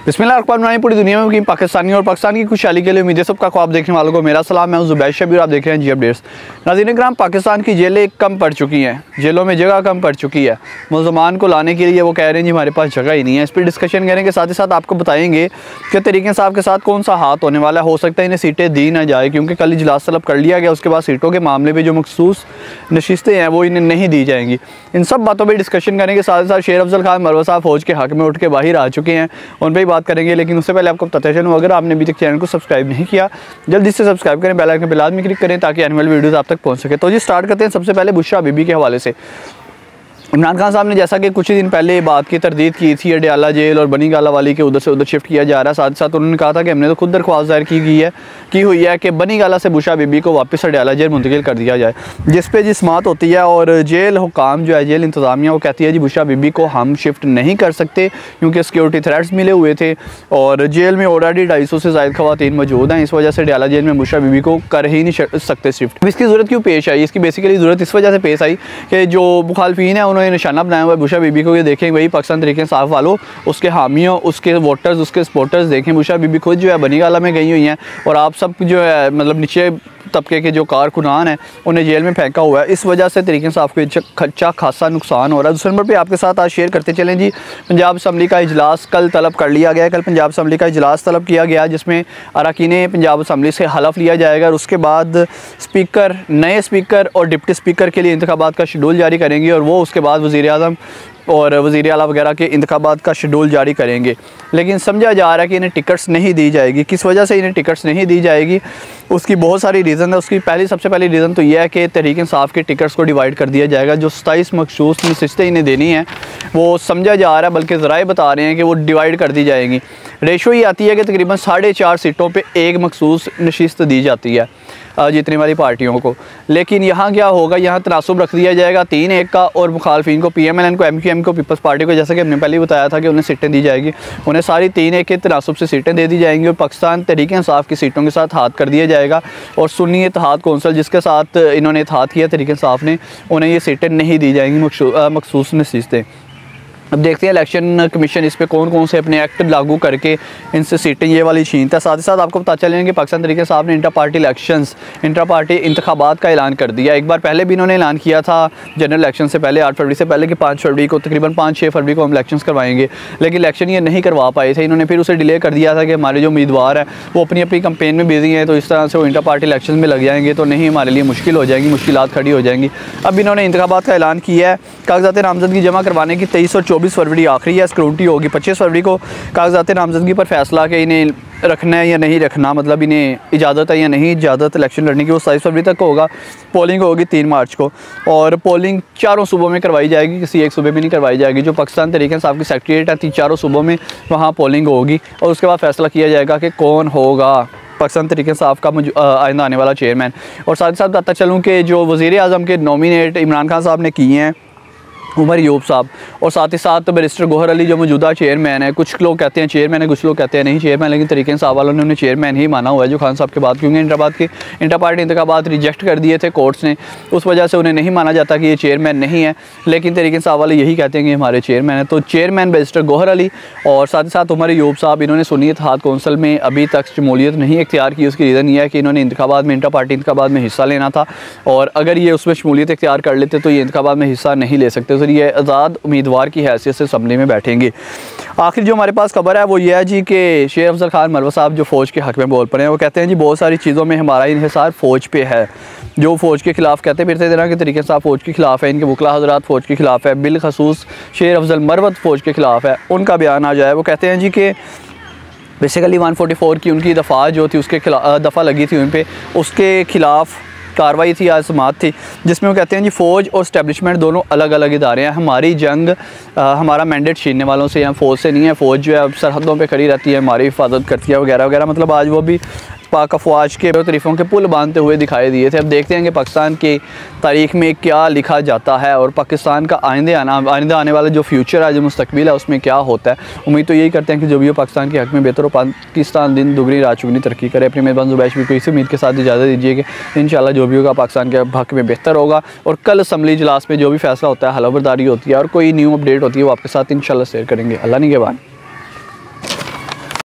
बिस्मिल्लाह, पूरी दुनिया में पाकिस्तानी और पाकिस्तान की खुशहाली के लिए उम्मीद है सबका ख्वाब देखने वालों को मेरा सलाम। मैं ज़ुबैर शबीर, आप देख रहे हैं जी अपडेट्स। नाज़रीन कराम, पाकिस्तान की जेलें कम पड़ चुकी हैं, जेलों में जगह कम पड़ चुकी है। मुल्ज़मान को लाने के लिए वो कह रहे हैं जी हमारे पास जगह ही नहीं है। इस पर डिस्कशन करेंगे, साथ ही साथ आपको बताएंगे कि तरीक़ इंसाफ़ के साथ कौन सा हाथ होने वाला है। हो सकता है इन्हें सीटें दी ना जाए, क्योंकि कल इजलास तलब कर लिया गया। उसके बाद सीटों के मामले में जो मखसूस नशिस्तें हैं वो इन्हें नहीं दी जाएंगी। इन सब बातों पर डिस्कशन करेंगे। साथ ही साथ शेर अफजल खान मरवा साहब फ़ौज के हक़ में उठ के बाहर आ चुके हैं, उन पर ही बात करेंगे। लेकिन उससे पहले आपको बताते चलूँ, अगर आपने अभी तक चैनल को सब्सक्राइब नहीं किया, जल्दी से सब्सक्राइब करें, बेल आइकन पे लाजमी क्लिक करें ताकि आने वाली वीडियोस आप तक पहुंच सके। तो जी स्टार्ट करते हैं सबसे पहले बुशरा बीबी के हवाले से। इमरान खान साहब ने जैसा कि कुछ ही दिन पहले बात की तरदीद की थी, अडयाला जेल और बनी गाला वाली के उधर से उधर शिफ्ट किया जा रहा है। साथ ही साथ उन्होंने कहा था कि हमने तो खुद दरख्वास्त दायर की हुई है कि बनी गाला से बुशरा बीबी को वापस अडयाला जेल मुंतकिल कर दिया जाए, जिस पे जी समात होती है। और जेल हुकाम जो है, जेल इंतज़ामिया, वो कहती है जी बुशरा बीबी को हम शिफ्ट नहीं कर सकते क्योंकि सिक्योरिटी थ्रेट्स मिले हुए थे और जेल में ऑलरेडी 250 से ज़ायद ख़वातीन मौजूद हैं। इस वजह से अडयाला जेल में बुशरा बीबी को कर ही नहीं सकते शिफ्ट। इसकी ज़रूरत क्यों पेश आई? इसकी बेसिकली ज़रूरत इस वजह से पेश आई कि जो मुखालफीन है उन्होंने निशाना बनाया हुआ बुशरा बीबी को। ये देखें वही पाकिस्तान तरीक़ इंसाफ़ वालों, उसके हामियों, उसके वोटर्स, उसके सपोर्टर्स देखें, बुशरा बीबी खुद जो है बनी गाला में गई हुई हैं और आप सब जो है मतलब नीचे तबके के जो कारकुनान हैं उन्हें जेल में फेंका हुआ है। इस वजह से तरीक़ इंसाफ़ को अच्छा खासा नुकसान हो रहा है। दूसरे नंबर पे आपके साथ आज शेयर करते चलें जी, पंजाब असम्बली का इजलास कल तलब कर लिया गया है। कल पंजाब असम्बली का इजलास तलब किया गया, जिसमें अरकान पंजाब असम्बली से हलफ लिया जाएगा और उसके बाद स्पीकर, नए स्पीकर और डिप्टी स्पीकर के लिए इंतखाबात का शेड्यूल जारी करेंगे और वो उसके बाद वज़ीर आज़म और वज़ीर आला वगैरह के इंतखाबात का शेड्यूल जारी करेंगे। लेकिन समझा जा रहा है कि इन्हें टिकट्स नहीं दी जाएगी। किस वजह से इन्हें टिकट्स नहीं दी जाएगी, उसकी बहुत सारी रीज़न है। उसकी सबसे पहली रीज़न तो यह है कि तहरीक इंसाफ़ के टिकट्स को डिवाइड कर दिया जाएगा। जो 27 मखसूस नशिस्तें इन्हें देनी हैं वो समझा जा रहा है, बल्कि ज़राए बता रहे हैं कि वो डिवाइड कर दी जाएंगी। रेशो ये आती है कि तकरीबन 4.5 सीटों पर एक मखसूस नशिस्त दी जाती है जितने वाली पार्टियों को। लेकिन यहाँ क्या होगा, यहाँ तनासुब रख दिया जाएगा 3-1 का और मुखालफिन को, PMLN को, MQM को, पीपल्स पार्टी को, जैसा कि हमने पहले बताया था कि उन्हें सीटें दी जाएगी, उन्हें सारी 3-1 के तनासुब से सीटें दे दी जाएंगी और पाकिस्तान तहरीक इंसाफ़ की सीटों के साथ हाथ कर दिया जाएगा। और सुन्नी इत्तेहाद कौंसिल जिसके साथ इन्होंने इत्तेहाद किया तहरीक इंसाफ़ ने, उन्हें ये सीटें नहीं दी जाएंगी, मखसूस नशिस्तें। अब देखते हैं इलेक्शन कमीशन इस पे कौन कौन से अपने एक्ट लागू करके इनसे सीटें ये वाली छीनता है। साथ ही साथ आपको पता चलेगा कि पाकिस्तान तरीक़े साहब ने इंटर पार्टी इंतखाबात का ऐलान कर दिया। एक बार पहले भी इन्होंने ऐलान किया था जनरल इलेक्शन से पहले, 8 फरवरी से पहले कि 5 फरवरी को, तकरीबन 5-6 फरवरी को हम इलेक्शन करवाएंगे। लेकिन इलेक्शन ये नहीं करवा पाए थे, इन्होंने फिर उसे डिले कर दिया था कि हमारे जो उम्मीदवार हैं वो अपनी अपनी कंपेन में बिजी हैं, तो इस तरह से वो इंटर पार्टी इलेक्शन में लग जाएंगे तो नहीं, हमारे लिए मुश्किल हो जाएंगी, मुश्किलात खड़ी हो जाएंगी। अब इन्होंने इंतखाबात का ऐलान किया है। कागजात नामजदगी जमा करवाने की 23 और 24 फरवरी आखिरी स्क्रूटनी होगी। 25 फरवरी को कागजात नामजदगी पर फैसला कि इन्हें रखना है या नहीं रखना, मतलब इन्हें इजाज़त है या नहीं इजाज़त इलेक्शन लड़ने की, वो 27 फरवरी तक होगा। पोलिंग होगी 3 मार्च को और पोलिंग 4 सूबों में करवाई जाएगी, किसी एक सूबे में नहीं करवाई जाएगी। जो पाकिस्तान तहरीक इंसाफ़ की सेक्रेटरीट है 4 सूबों में, वहाँ पोलिंग होगी और उसके बाद फैसला किया जाएगा कि कौन होगा पाकिस्तान तहरीक इंसाफ़ का आइंदा आने वाला चेयरमैन। और साथ ही साथ बताता चलूँ कि जो वज़ीर आज़म के नॉमिनेट इमरान खान साहब ने किए हैं, उमर यूब साहब, और साथ ही साथ बैरिस्टर गौहर अली जो मौजूदा चेयरमैन है। कुछ लोग कहते हैं चेयरमैन है, कुछ लोग कहते हैं नहीं चेयरमैन, लेकिन तहरीक इंसाफ़ वालों ने उन्हें चेयरमैन ही माना हुआ है जो खान साहब के बाद, क्योंकि इंटर पार्टी इंतखाबात रिजेक्ट कर दिए थे कोर्ट्स ने, उस वजह से उन्हें नहीं माना जाता कि ये चेयरमैन नहीं है। लेकिन तहरीक इंसाफ़ वाले यही कहते हैं कि हमारे चेयरमैन है। तो चेयरमैन बैरिस्टर गौहर अली और साथ ही साथ उमर यूब साहब, इन्होंने सुन्नी इत्तेहाद कौंसिल में अभी तक शमूलियत नहीं इख्तियार की। उसकी रीज़न ये है कि इन्होंने इंतखाबात में, इंटर पार्टी इंतखाबात में हिस्सा लेना था और अगर ये उसमें शमूलियत इख्तियार कर लेते तो ये इंतखाबात में हिस्सा नहीं ले सकते, तो ये आज़ाद उम्मीदवार की हैसियत से असम्बली में बैठेंगे। आखिर जो हमारे पास खबर है वो ये है जी कि शेर अफजल खान मरवा साहब जो फ़ौज के हक़ में बोल पड़े हैं, वो कहते हैं जी बहुत सारी चीज़ों में हमारा इन्हिसार फ़ौज पे है। जो फ़ौज के ख़िलाफ़ कहते फिरते तरह के तरीके से फ़ौज के ख़िलाफ़ है, इनके वकला हज़रात फ़ौज के ख़िलाफ़ है, बिलखसूस शेर अफजल मरवत फ़ौज के ख़िलाफ़ है, उनका बयान आ जाए। वो कहते हैं जी कि बेसिकली 144 की उनकी दफ़ा जो थी, उसके खिलाफ दफ़ा लगी थी उन पर, उसके ख़िलाफ़ कार्रवाई थी, आज समात थी, जिसमें वो कहते हैं जी फ़ौज और इस्टेब्लिशमेंट दोनों अलग अलग इदारे हैं। हमारी जंग हमारा मैंडेट छीनने वालों से या फ़ौज से नहीं है। फ़ौज जो है सरहदों पे खड़ी रहती है, हमारी हिफाजत करती है वगैरह वगैरह। मतलब आज वो भी पाक अफवाज के तरीफ़ों के पुल बांधते हुए दिखाई दिए थे। अब देखते हैं कि पाकिस्तान की तारीख़ में क्या लिखा जाता है और पाकिस्तान का आइंदा आने वाला जो फ्यूचर है, जो मुस्तकबिल है, उसमें क्या होता है। उम्मीद तो यही करते हैं कि जो भी हो पाकिस्तान के हक़ में बेहतर हो, पाकिस्तान दिन दुगनी रात चुगनी तरक्की करे। अपनी मेज़बान ज़ुबैर शबीर को इसी उम्मीद के साथ इजाज़त दीजिए कि इंशाअल्लाह जो भी होगा पाकिस्तान के हक़ में बेहतर होगा और कल असम्बली इजलास में जो भी फैसला होता है, हलफबरदारी होती है और कोई न्यू अपडेट होती है, वो आपके साथ इंशाअल्लाह शेयर करेंगे। अल्लाह निगहबान।